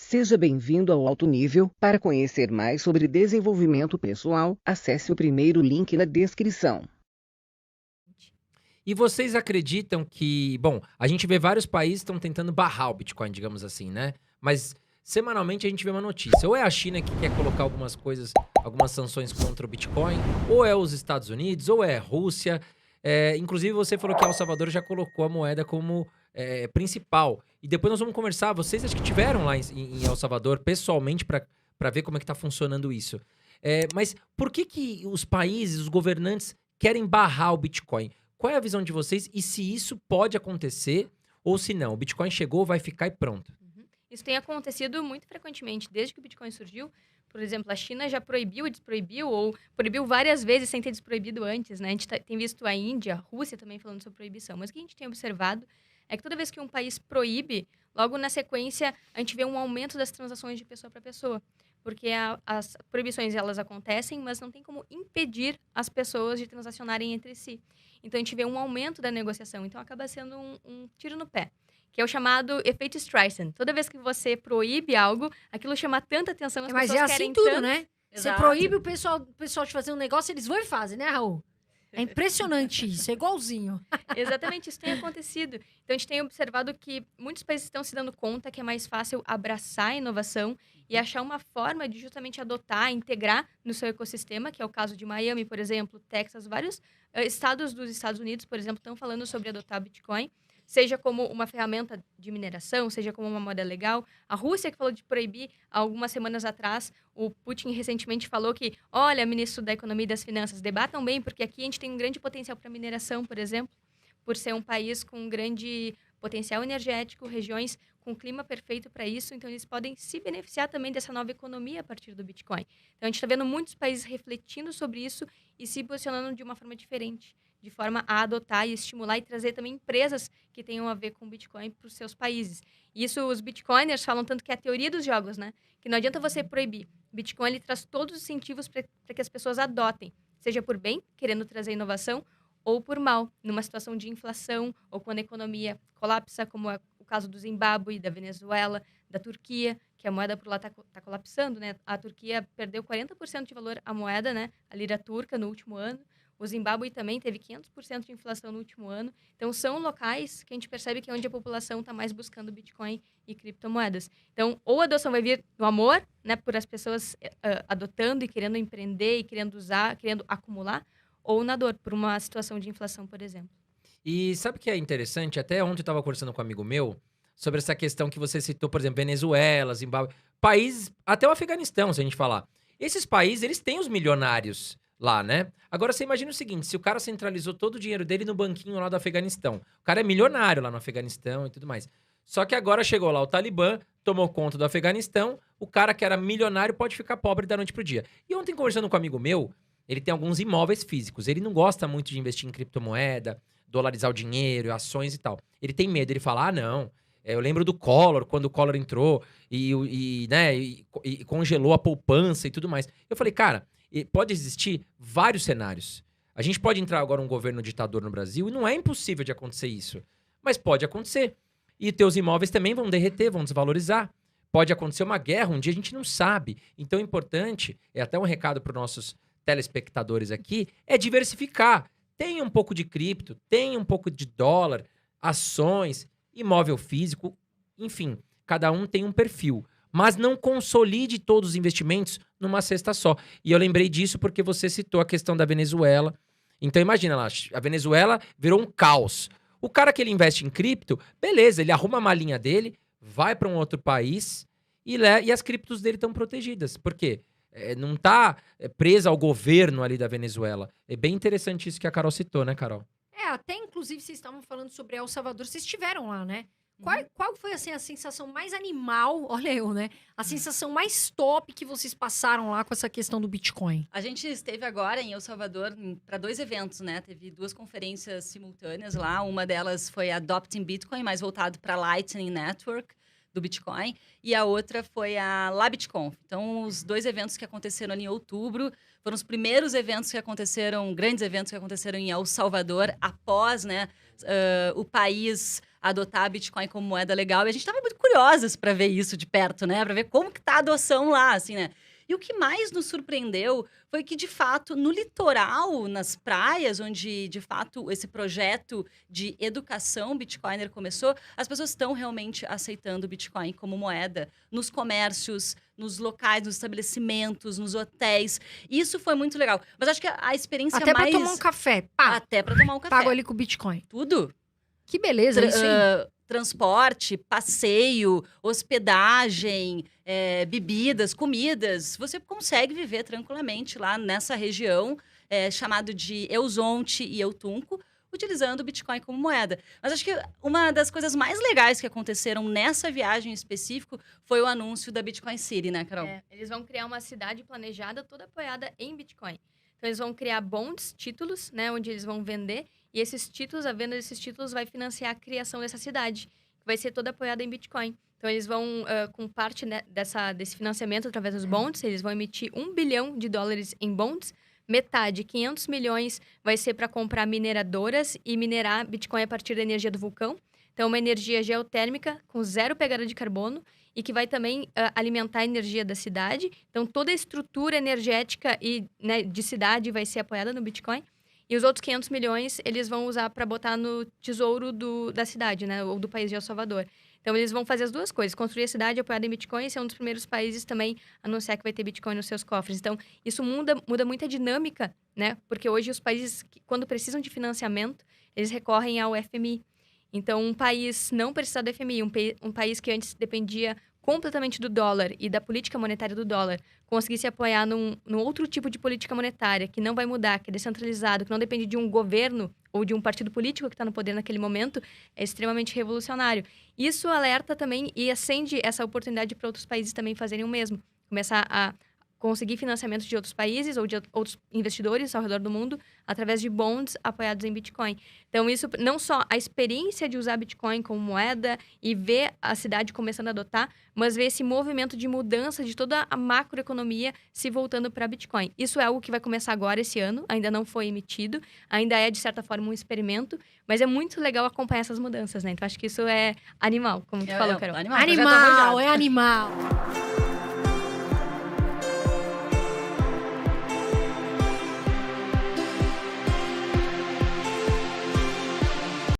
Seja bem-vindo ao Alto Nível. Para conhecer mais sobre desenvolvimento pessoal, acesse o primeiro link na descrição. E vocês acreditam que, bom, a gente vê vários países que estão tentando barrar o Bitcoin, digamos assim, né? Mas semanalmente a gente vê uma notícia. Ou é a China que quer colocar algumas coisas, algumas sanções contra o Bitcoin, ou é os Estados Unidos, ou é a Rússia. Inclusive você falou que El Salvador já colocou a moeda como principal. E depois nós vamos conversar. Vocês acho que tiveram lá em El Salvador pessoalmente para ver como é que está funcionando isso. Mas por que os países, os governantes querem barrar o Bitcoin? Qual é a visão de vocês e se isso pode acontecer ou se não? O Bitcoin chegou, vai ficar e pronto. Isso tem acontecido muito frequentemente, desde que o Bitcoin surgiu. Por exemplo, a China já proibiu e desproibiu, ou proibiu várias vezes sem ter desproibido antes, né? A gente tem visto a Índia, a Rússia também falando sobre proibição. Mas o que a gente tem observado é que toda vez que um país proíbe, logo na sequência, a gente vê um aumento das transações de pessoa para pessoa. Porque as proibições, elas acontecem, mas não tem como impedir as pessoas de transacionarem entre si. Então, a gente vê um aumento da negociação. Então, acaba sendo um tiro no pé, que é o chamado efeito Streisand. Toda vez que você proíbe algo, aquilo chama tanta atenção, as Mas pessoas é querem assim tudo, tanto... né? Você Exato. proíbe o pessoal de fazer um negócio, eles vão e fazem, né, Raul? É impressionante isso, é igualzinho. Exatamente, isso tem acontecido. Então, a gente tem observado que muitos países estão se dando conta que é mais fácil abraçar a inovação e achar uma forma de justamente adotar, integrar no seu ecossistema, que é o caso de Miami, por exemplo, Texas, vários estados dos Estados Unidos, por exemplo, estão falando sobre adotar Bitcoin, seja como uma ferramenta de mineração, seja como uma moeda legal. A Rússia, que falou de proibir há algumas semanas atrás, o Putin recentemente falou que, olha, ministro da Economia e das Finanças, debatam bem, porque aqui a gente tem um grande potencial para mineração, por exemplo, por ser um país com um grande potencial energético, regiões com clima perfeito para isso, então eles podem se beneficiar também dessa nova economia a partir do Bitcoin. Então a gente está vendo muitos países refletindo sobre isso e se posicionando de uma forma diferente, de forma a adotar e estimular e trazer também empresas que tenham a ver com o Bitcoin para os seus países. E isso os Bitcoiners falam tanto que é a teoria dos jogos, né? Que não adianta você proibir. Bitcoin ele traz todos os incentivos para que as pessoas adotem, seja por bem, querendo trazer inovação, ou por mal, numa situação de inflação, ou quando a economia colapsa, como é o caso do Zimbábue, da Venezuela, da Turquia, que a moeda por lá está colapsando, né? A Turquia perdeu 40% de valor a moeda, né? A lira turca no último ano. O Zimbábue também teve 500% de inflação no último ano. Então, são locais que a gente percebe que é onde a população está mais buscando Bitcoin e criptomoedas. Então, ou a adoção vai vir no amor, né, por as pessoas adotando e querendo empreender e querendo usar, querendo acumular, ou na dor, por uma situação de inflação, por exemplo. E sabe o que é interessante? Até ontem eu estava conversando com um amigo meu sobre essa questão que você citou, por exemplo, Venezuela, Zimbábue, países, até o Afeganistão, se a gente falar. Esses países, eles têm os milionários lá, né? Agora você imagina o seguinte, se o cara centralizou todo o dinheiro dele no banquinho lá do Afeganistão. O cara é milionário lá no Afeganistão e tudo mais. Só que agora chegou lá o Talibã, tomou conta do Afeganistão, o cara que era milionário pode ficar pobre da noite pro dia. E ontem conversando com um amigo meu, ele tem alguns imóveis físicos, ele não gosta muito de investir em criptomoeda, dolarizar o dinheiro, ações e tal. Ele tem medo, ele fala, não, eu lembro do Collor, quando o Collor entrou né, e congelou a poupança e tudo mais. Eu falei, cara, pode existir vários cenários. A gente pode entrar agora um governo ditador no Brasil e não é impossível de acontecer isso. Mas pode acontecer. E teus imóveis também vão derreter, vão desvalorizar. Pode acontecer uma guerra, um dia a gente não sabe. Então, o importante, é até um recado para os nossos telespectadores aqui, é diversificar. Tenha um pouco de cripto, tenha um pouco de dólar, ações, imóvel físico, enfim, cada um tem um perfil. Mas não consolide todos os investimentos numa cesta só. E eu lembrei disso porque você citou a questão da Venezuela. Então imagina lá, a Venezuela virou um caos. O cara que ele investe em cripto, beleza, ele arruma a malinha dele, vai para um outro país e as criptos dele estão protegidas. Por quê? Não tá presa ao governo ali da Venezuela. É bem interessante isso que a Carol citou, né, Carol? Até inclusive vocês estavam falando sobre El Salvador, vocês estiveram lá, né? Qual foi, assim, a sensação mais animal, olha eu, né? A sensação mais top que vocês passaram lá com essa questão do Bitcoin? A gente esteve agora em El Salvador para 2 eventos, né? Teve 2 conferências simultâneas lá. Uma delas foi a Adopting Bitcoin, mais voltado para a Lightning Network do Bitcoin. E a outra foi a LabitConf. Então, os 2 eventos que aconteceram ali em outubro foram os primeiros eventos que aconteceram, grandes eventos que aconteceram em El Salvador, após, né, o país a adotar a Bitcoin como moeda legal. E a gente estava muito curiosas para ver isso de perto, né? Para ver como que tá a adoção lá, assim, né? E o que mais nos surpreendeu foi que, de fato, no litoral, nas praias, onde, de fato, esse projeto de educação Bitcoiner começou, as pessoas estão realmente aceitando o Bitcoin como moeda nos comércios, nos locais, nos estabelecimentos, nos hotéis. Isso foi muito legal. Mas acho que a experiência Até mais... pra tomar um café. Pá, Até para tomar um café. pago ali com o Bitcoin. Tudo. Que beleza isso, hein? Transporte, passeio, hospedagem, bebidas, comidas. Você consegue viver tranquilamente lá nessa região, chamado de Euzonte e Eutunco, utilizando o Bitcoin como moeda. Mas acho que uma das coisas mais legais que aconteceram nessa viagem em específico foi o anúncio da Bitcoin City, né, Carol? Eles vão criar uma cidade planejada, toda apoiada em Bitcoin. Então, eles vão criar bonds, títulos, né, onde eles vão vender. E esses títulos, a venda desses títulos vai financiar a criação dessa cidade, que vai ser toda apoiada em Bitcoin. Então, eles vão, com parte, né, desse financiamento através dos bonds, eles vão emitir $1 bilhão em bonds. Metade, 500 milhões, vai ser para comprar mineradoras e minerar Bitcoin a partir da energia do vulcão. Então, uma energia geotérmica com 0 pegada de carbono e que vai também alimentar a energia da cidade. Então, toda a estrutura energética e, né, de cidade vai ser apoiada no Bitcoin. E os outros 500 milhões, eles vão usar para botar no tesouro da cidade, né? Ou do país de El Salvador. Então, eles vão fazer as duas coisas. Construir a cidade apoiada em Bitcoin e ser um dos primeiros países também a anunciar que vai ter Bitcoin nos seus cofres. Então, isso muda muito a dinâmica, né? Porque hoje os países, quando precisam de financiamento, eles recorrem ao FMI. Então, um país não precisar do FMI, um país que antes dependia completamente do dólar e da política monetária do dólar, conseguir se apoiar num outro tipo de política monetária que não vai mudar, que é descentralizado, que não depende de um governo ou de um partido político que está no poder naquele momento, é extremamente revolucionário. Isso alerta também e acende essa oportunidade para outros países também fazerem o mesmo. Começar a conseguir financiamento de outros países ou de outros investidores ao redor do mundo através de bonds apoiados em Bitcoin. Então, isso não só a experiência de usar Bitcoin como moeda e ver a cidade começando a adotar, mas ver esse movimento de mudança de toda a macroeconomia se voltando para Bitcoin. Isso é algo que vai começar agora esse ano, ainda não foi emitido, ainda é, de certa forma, um experimento, mas é muito legal acompanhar essas mudanças, né? Então, acho que isso é animal, como tu falou, Carol. Animal, é animal.